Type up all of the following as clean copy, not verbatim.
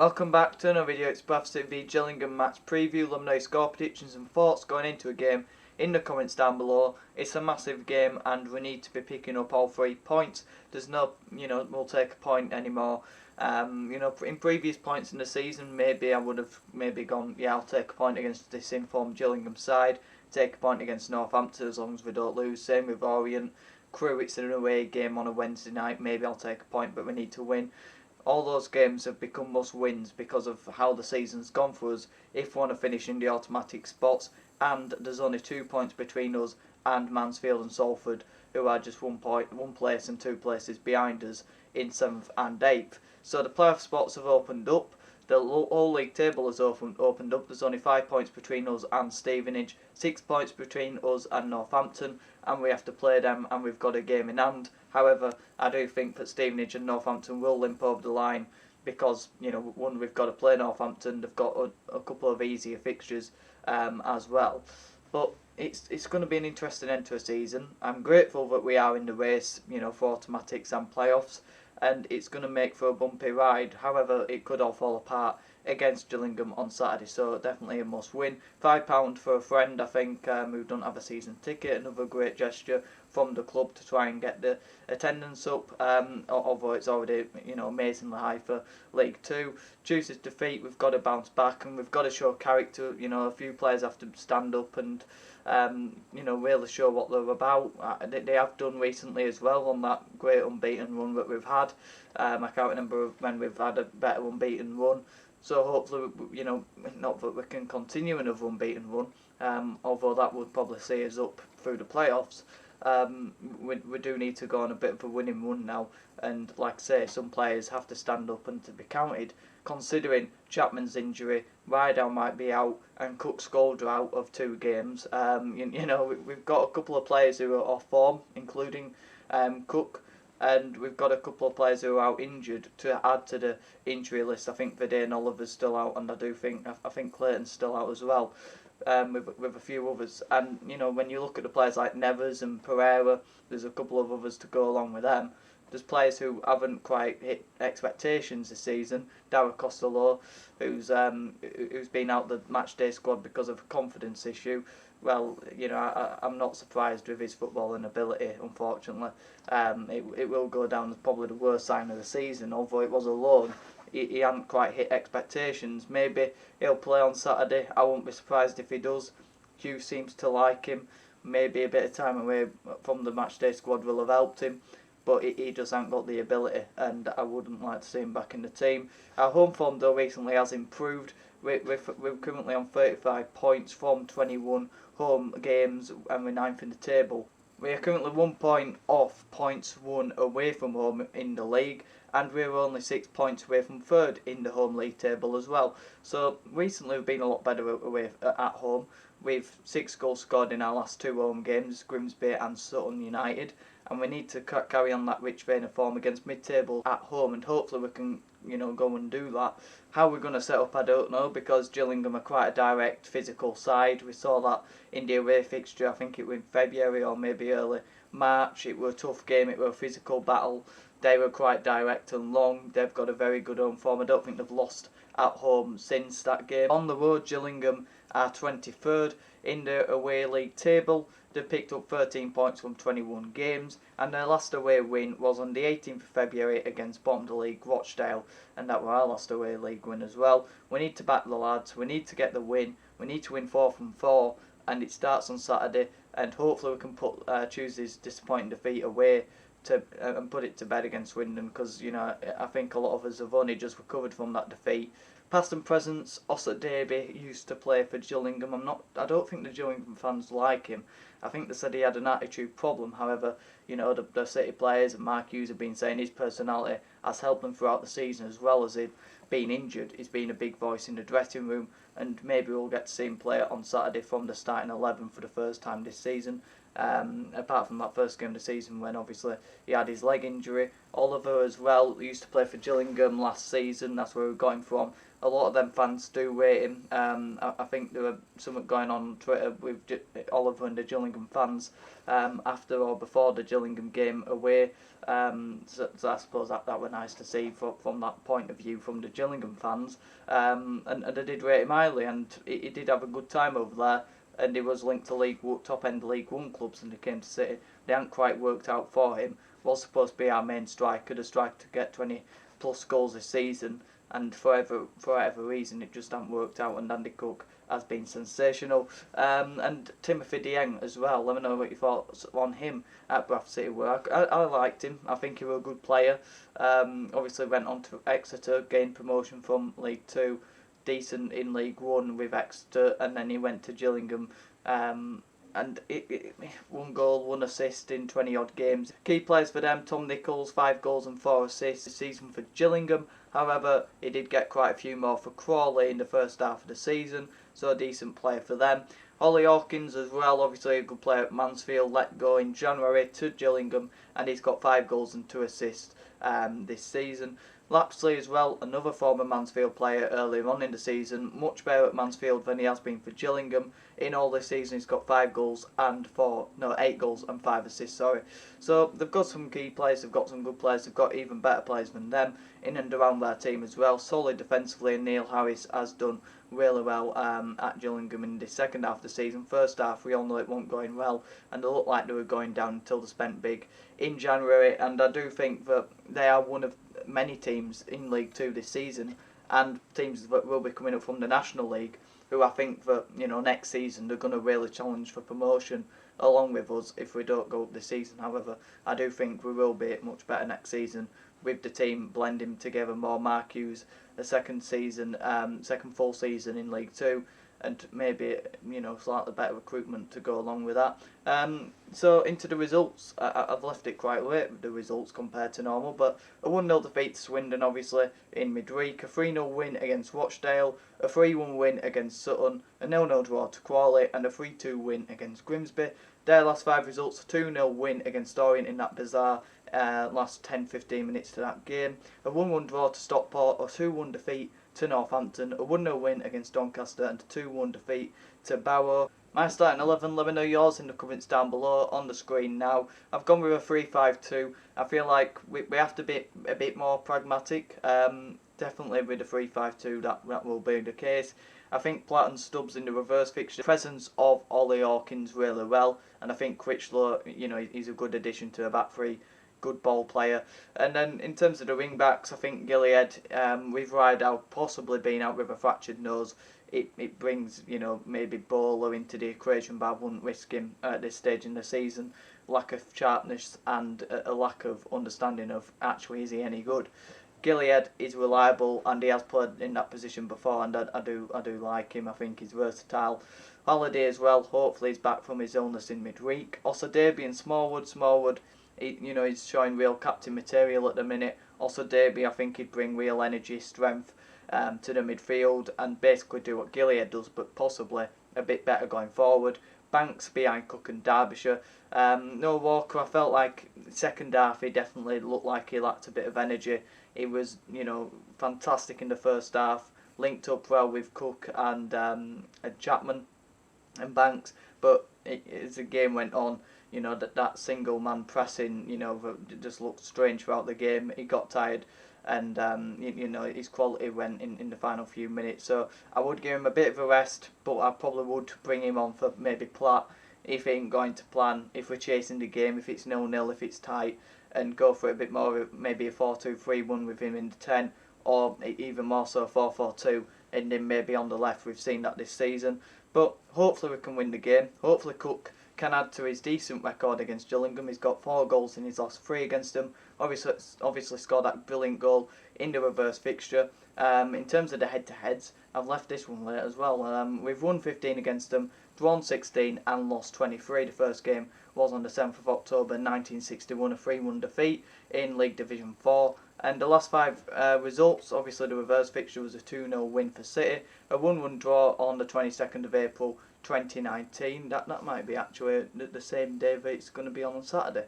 Welcome back to another video. It's Bradford v Gillingham match preview. Let me know your score predictions and thoughts going into a game in the comments down below. It's a massive game and we need to be picking up all 3 points. There's no, we'll take a point anymore. In previous points in the season, maybe I would have gone, yeah, I'll take a point against this informed Gillingham side. Take a point against Northampton as long as we don't lose. Same with Orient. Crewe, it's an away game on a Wednesday night. Maybe I'll take a point, but we need to win. All those games have become must-wins because of how the season's gone for us. If we want to finish in the automatic spots, and there's only 2 points between us and Mansfield and Salford, who are just 1 place and 2 places behind us in 7th and 8th. So the playoff spots have opened up. The whole league table has opened up. There's only 5 points between us and Stevenage, 6 points between us and Northampton, and we have to play them, and we've got a game in hand. However, I do think that Stevenage and Northampton will limp over the line because, one, we've got to play Northampton. They've got a couple of easier fixtures as well. But it's going to be an interesting end to a season. I'm grateful that we are in the race, for automatics and playoffs, and it's going to make for a bumpy ride. However, it could all fall apart against Gillingham on Saturday, so definitely a must win. £5 for a friend, I think, who don't have a season ticket. Another great gesture from the club to try and get the attendance up, although it's already amazingly high for League 2. Tuesday's defeat, we've got to bounce back and we've got to show character. A few players have to stand up and really show what they're about. They have done recently as well on that great unbeaten run that we've had. I can't remember when we've had a better unbeaten run. So hopefully, not that we can continue another unbeaten run, although that would probably see us up through the playoffs. We do need to go on a bit of a winning run now, and like I say, some players have to stand up and to be counted. Considering Chapman's injury, Rydell might be out, and Cook's Golder out of 2 games. We've got a couple of players who are off form, including Cook. And we've got a couple of players who are out injured to add to the injury list. I think Verdane Oliver's still out, and I think Clayton's still out as well, with a few others. And when you look at the players like Nevers and Pereira, there's a couple of others to go along with them. There's players who haven't quite hit expectations this season. Dara Costello, who's been out the matchday squad because of a confidence issue. Well, I'm not surprised with his footballing ability, unfortunately. It will go down as probably the worst sign of the season, although it was a loan. He hadn't quite hit expectations. Maybe he'll play on Saturday. I won't be surprised if he does. Hugh seems to like him. Maybe a bit of time away from the matchday squad will have helped him. But he just hasn't got the ability, and I wouldn't like to see him back in the team. Our home form, though, recently has improved. We're currently on 35 points from 21 home games, and we're 9th in the table. We are currently 1 point off points won away from home in the league, and we're only 6 points away from 3rd in the home league table as well. So recently we've been a lot better away at home. We've 6 goals scored in our last 2 home games, Grimsby and Sutton United, and we need to carry on that rich vein of form against mid-table at home, and hopefully we can go and do that. How we're going to set up, I don't know, because Gillingham are quite a direct physical side. We saw that in the away fixture, I think it was in February or maybe early March. It was a tough game, it was a physical battle. They were quite direct and long. They've got a very good home form. I don't think they've lost at home since that game. On the road, Gillingham are 23rd in the away league table. They've picked up 13 points from 21 games, and their last away win was on the 18th of February against bottom of the league Rochdale, and that was our last away league win as well. We need to back the lads, we need to get the win, we need to win 4 from 4, and it starts on Saturday, and hopefully we can put Tuesday's disappointing defeat away and put it to bed against Swindon, because I think a lot of us have only just recovered from that defeat. Past and presents, Ossett Davey used to play for Gillingham. I don't think the Gillingham fans like him. I think they said he had an attitude problem. However, the City players and Mark Hughes have been saying his personality has helped them throughout the season, as well as it being injured. He's been a big voice in the dressing room, and maybe we'll get to see him play on Saturday from the starting 11 for the first time this season. apart from that first game of the season when obviously he had his leg injury. Oliver as well, who used to play for Gillingham last season, that's where we got him from. A lot of them fans do rate him. I think there were something going on Twitter with Oliver and the Gillingham fans after or before the Gillingham game away. So I suppose that were nice to see from that point of view from the Gillingham fans. And I did rate him highly, and he did have a good time over there. And he was linked to top end League One clubs, and he came to City. They hadn't quite worked out for him. Was supposed to be our main striker, the striker to get 20 plus goals this season, and for whatever reason it just hasn't worked out. And Andy Cook has been sensational, and Timothy Dieng as well. Let me know what you thought on him at Bradford City. I liked him. I think he was a good player. Obviously went on to Exeter, gained promotion from League Two, decent in League One with Exeter, and then he went to Gillingham. And one goal, one assist in 20 odd games. Key players for them: Tom Nichols, 5 goals and 4 assists this season for Gillingham. However, he did get quite a few more for Crawley in the first half of the season, so a decent player for them. Ollie Hawkins as well, obviously a good player at Mansfield, let go in January to Gillingham, and he's got 5 goals and 2 assists this season. Lapsley as well, another former Mansfield player earlier on in the season, much better at Mansfield than he has been for Gillingham. In all this season he's got 8 goals and 5 assists, sorry. So they've got some key players, they've got some good players, they've got even better players than them in and around their team as well. Solid defensively, and Neil Harris has done really well at Gillingham in the second half of the season. First half, we all know it wasn't going well, and they looked like they were going down until they spent big in January. And I do think that they are one of many teams in League Two this season, and teams that will be coming up from the National League, who I think that next season they're going to really challenge for promotion along with us if we don't go up this season. However, I do think we will be much better next season with the team blending together more. Mark Hughes, a second full season in League Two, and maybe slightly better recruitment to go along with that. So into the results, I've left it quite late with the results compared to normal, but a 1-0 defeat to Swindon obviously in midweek, a 3-0 win against Rochdale, a 3-1 win against Sutton, a 0-0 draw to Crawley, and a 3-2 win against Grimsby. Their last 5 results: a 2-0 win against Orient in that bizarre last 10-15 minutes to that game, a 1-1 draw to Stockport, a 2-1 defeat to Northampton, a 1-0 win against Doncaster, and a 2-1 defeat to Barrow. My starting 11, let me know yours in the comments down below on the screen now. I've gone with a 3-5-2. I feel like we have to be a bit more pragmatic. Definitely with a 3-5-2 that will be the case. I think Platt and Stubbs in the reverse fixture, the presence of Ollie Hawkins really well, and I think Critchlow, he's a good addition to a back three. Good ball player. And then in terms of the wing backs, I think Gilead, with Rideout possibly being out with a fractured nose, it brings maybe Bowler into the equation, but I wouldn't risk him at this stage in the season. Lack of sharpness and a lack of understanding of actually is he any good. Gilead is reliable and he has played in that position before, and I do like him. I think he's versatile. Holiday as well, hopefully he's back from his illness in midweek. Osadebe and Smallwood, he's showing real captain material at the minute. Also, Derby, I think he'd bring real energy, strength to the midfield and basically do what Gilead does, but possibly a bit better going forward. Banks behind Cook and Derbyshire. No Walker, I felt like second half he definitely looked like he lacked a bit of energy. He was, fantastic in the first half, linked up well with Cook and Chapman and Banks, but as the game went on, that single man pressing, just looked strange throughout the game. He got tired, and his quality went in the final few minutes. So I would give him a bit of a rest, but I probably would bring him on for maybe Platt if he ain't going to plan, if we're chasing the game, if it's 0-0, if it's tight, and go for a bit more, maybe a 4-2-3-1 with him in the 10, or even more so 4-4-2, and then maybe on the left. We've seen that this season, but hopefully we can win the game. Hopefully Cook can add to his decent record against Gillingham. He's got 4 goals in his last 3 against them. Obviously scored that brilliant goal in the reverse fixture. In terms of the head-to-heads, I've left this one late as well. We've won 15 against them, drawn 16 and lost 23. The first game was on the 7th of October 1961, a 3-1 defeat in League Division 4. And the last 5 results, obviously the reverse fixture was a 2-0 win for City, a 1-1 draw on the 22nd of April 2019. That might be actually the same day that it's going to be on Saturday.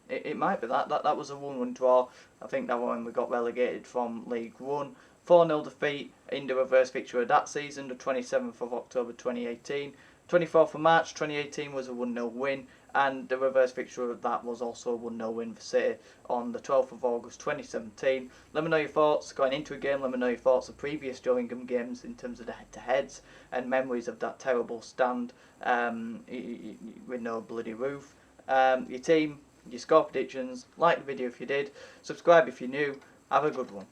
It might be that was a 1-1 draw. I think that one we got relegated from League One. 4-0 defeat in the reverse fixture of that season, the 27th of October 2018. 24th of March 2018 was a 1-0 win, and the reverse fixture of that was also a 1-0 win for City on the 12th of August 2017. Let me know your thoughts going into a game. Let me know your thoughts of previous Gillingham games in terms of the head-to-heads and memories of that terrible stand with no bloody roof. Your team, your score predictions. Like the video if you did. Subscribe if you're new. Have a good one.